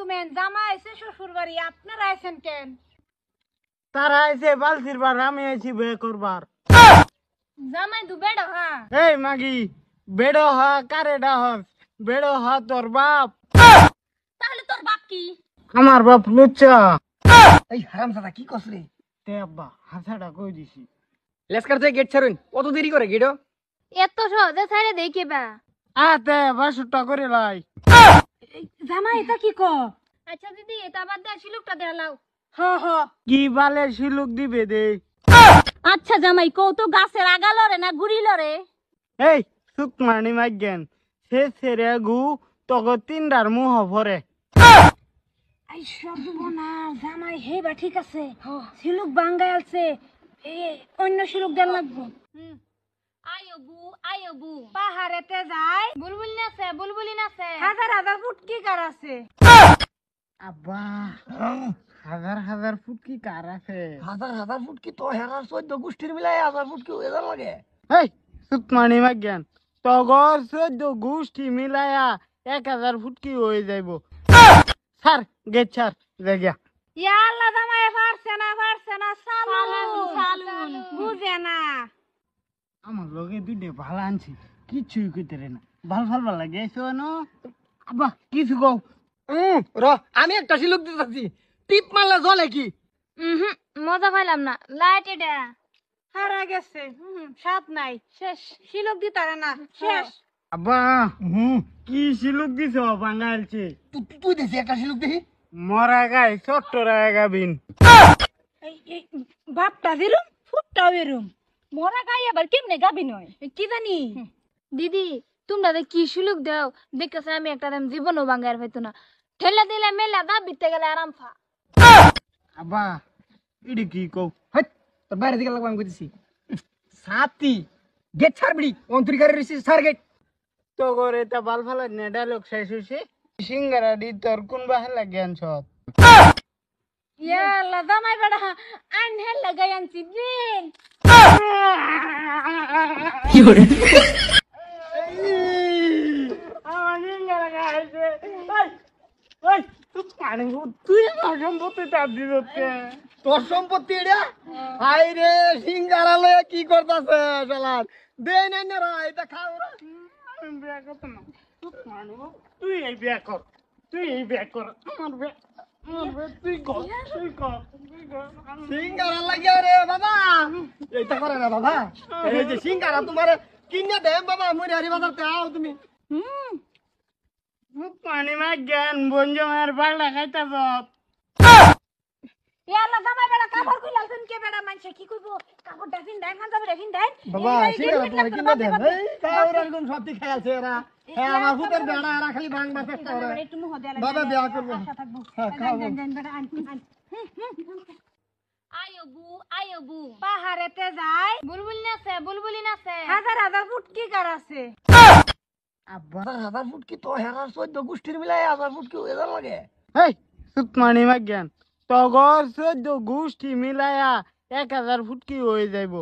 কমেন জামাই আইছে শ্বশুর বাড়ি আপনারা আইছেন কেন? তারা আইছে বালতির বার আমি আইছি বিয়ে করবার। জামাই দু বেড়ো হ্যাঁ এই মাগি বেড়ো হ কারে ডাহস বেড়ো হ তোর বাপ। তাহলে তোর বাপ কি? আমার বাপ লুচ্চা। এই হারামজাদা কি করছ রে? তে আব্বা হাসাটা কই দিছি। লেসকার থেকে গেট ছাড়ুন, অত দেরি করে গেটো? এত সহজে ছাইরে দেখে বা আতে বাসুটা করে লাই। জামাই এটা কি ক? আচ্ছা দিদি এটা বাদ দে শিলুকটা দেখালাও। হ হ কি বালে শিলুক দিবে দে। আচ্ছা জামাই কও তো গাছের আগা লরে না গুড়ি লরে? এই সুক মানি মাইগেন সে সেরে গু তগো তিনডার মুহ ভরে। আই সব না জামাই হেবা ঠিক আছে শিলুক বাঙ্গাই আছে এ অন্য শিলুক দেন লাগবো। আয়বু পাহাড়েতে যায় বুলবুলি নাচে হাজার হাজার ফুটকি কার আছে। আব্বা হাজার হাজার ফুট কি কার আছে? হাজার হাজার ফুট কি তো হেরার 14 গোষ্ঠীর মিলাই হাজার ফুট কি হয়ে লাগে? এই সুক মানি মাইগেন তগর 14 গোষ্ঠী মিলায়া 1000 ফুট কি হয়ে যাইব। স্যার গেট ছাড় জায়গা। ইয়া আল্লাহ জামাই পারছে না সালুন বুঝে না। আমার লগে দুইটা ভালো আনছি কিছুই কইতে রে না ভাল ভাল ভাল লাগে এসো না আব্বা কিছু কও। র আমি একটা শিলুক দিতেছি, টিপ মারলে জ্বলে কি? মজা পাইলাম না লাইট এটা হারা গেছে সাত নাই শেষ শিলক দিতারে না শেষ। আব্বা কি শিলুক দিছ বাঙালছে? তুই দেখি একটা শিলুক দেখি। মরা গাই চট্টরা গাবিন। এই বাপটা দিলুম ফুটটা বেরুম মরা গাই আবার কেমনে গাবি নয় কি জানি। দিদি তোমরা কি শিলুক দাও দেখতেছে আমি একটা দাম জীবনও বাঙ্গার হইতো না ঠেলা দিলে মেলা দা বিতে গেলে আরাম ফা। আব্বা ইডি কি কও? হাট তোর বাইরে দিকে লাগবে আমি কইতেছি। সাতি গেট ছাড়বি অন্তরিকারের রিসি ছাড় গেট। তো করে তা ভাল ভাল না ডায়লগ শেষ হইছে সিঙ্গারা দি তোর কোন বাহে লাগিয়ান সব। ইয়া আল্লাহ জামাই বড়া আন হেল লাগাই আনছি দিন। কি করে আমার সিঙ্গারা গাইছে। ওই তুই পানি তুই আমার সম্পত্তি তার দিতে তোর সম্পত্তি এটা? হাই রে সিঙ্গারা লয়ে কি করতাছে শালা? দে নাই না রা এটা খাও রে। আমি বিয়া করতে না তুই এই বিয়া কর তুই এই বিয়া কর আমার বিয়া তুই কর তুই কর তুই কর। সিঙ্গারা লাগিয়া রে বাবা, এইটা করে না বাবা। এই যে সিঙ্গারা তোমার কিনে দে বাবা, মরি হারি বাজারতে আও তুমি। পানি মা জ্ঞান বঞ্জমের পাল্লা খাইতা সব। ইয়া আল্লাহ জামাই বড়া কাপড় কইলাল শুন কে বড়া মানছে কি কইবো কাপড়টা ফিন দেন পাঞ্জাবি ফিন দেন বাবা সিঙ্গারা তোমার কিনে দে। এই কাউরান কোন সত্যি খাইছে এরা। হ্যাঁ আমার ফুটের বেড়া এরা খালি ভাঙবা চেষ্টা করে। একটু মুহ দেলা বাবা বিয়া করবো। আশা থাকবো হ্যাঁ খাও। দেন বড়া আন আয়বু পাহাড়েতে যায় বুলবুলি নাচে হাজার হাজার ফুটকি কার আছে। আব্বা হাজার ফুট কি তো হেরার 14 গোষ্ঠীর মিলাই হাজার ফুট কি হয়ে লাগে? এই সুতমানি মা জ্ঞান তগর 14 গোষ্ঠী মিলায়া 1000 ফুট কি হয়ে যাইব।